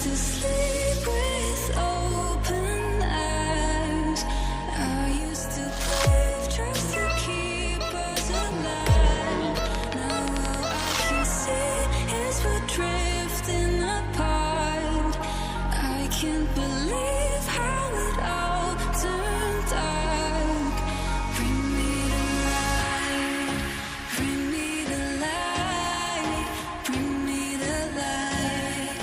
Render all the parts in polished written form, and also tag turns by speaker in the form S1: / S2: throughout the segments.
S1: to sleep with open eyes. I used to believe just to keep us alive. Now all I can see is we're drifting apart. I can't believe how it all turned dark. Bring me the light, bring me the light, bring me the light,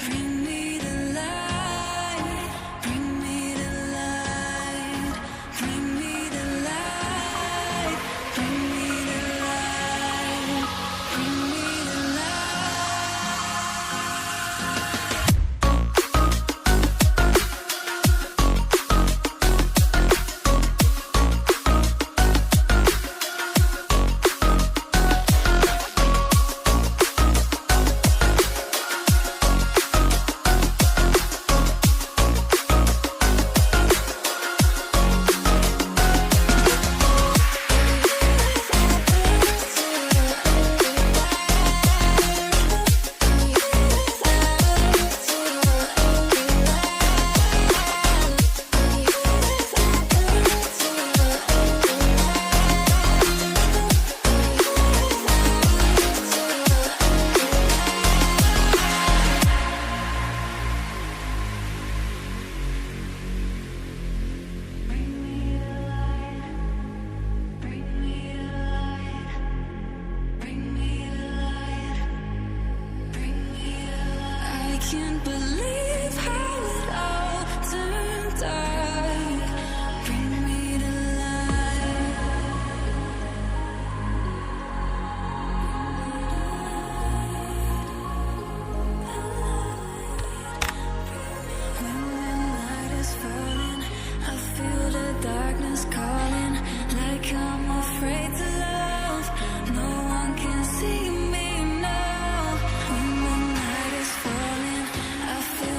S1: bring me the light, bring me the light, bring me the light, bring me the light, bring me the can't believe how it all turned dark. Bring me the When the night is falling, I feel the darkness calling, like I'm afraid to love. No one can see me now. When the night is falling, I feel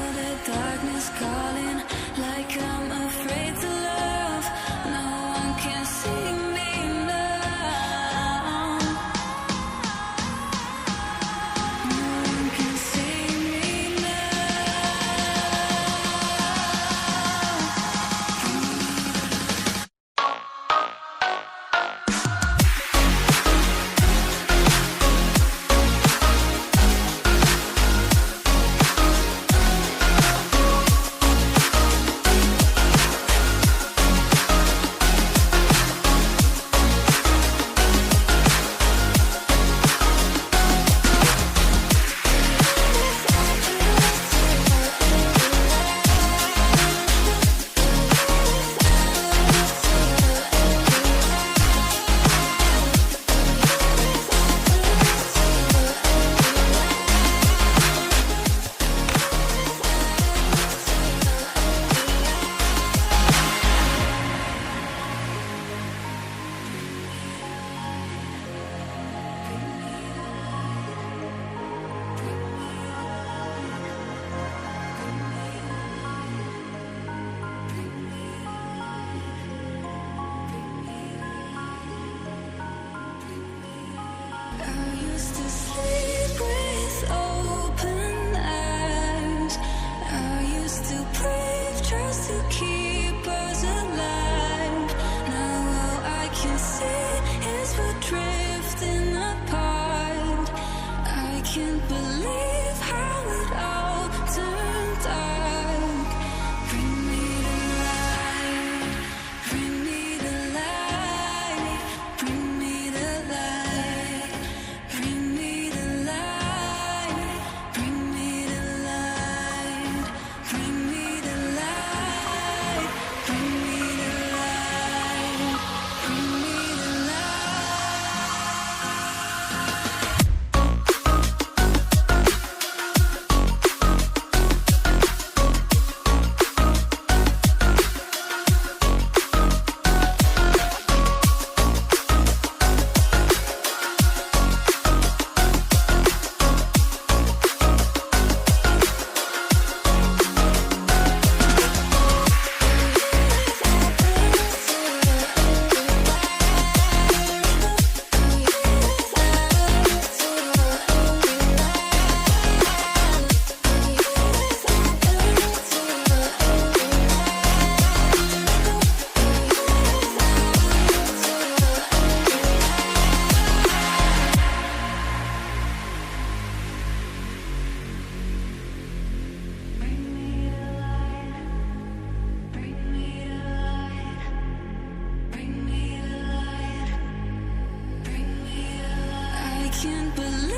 S1: can't believe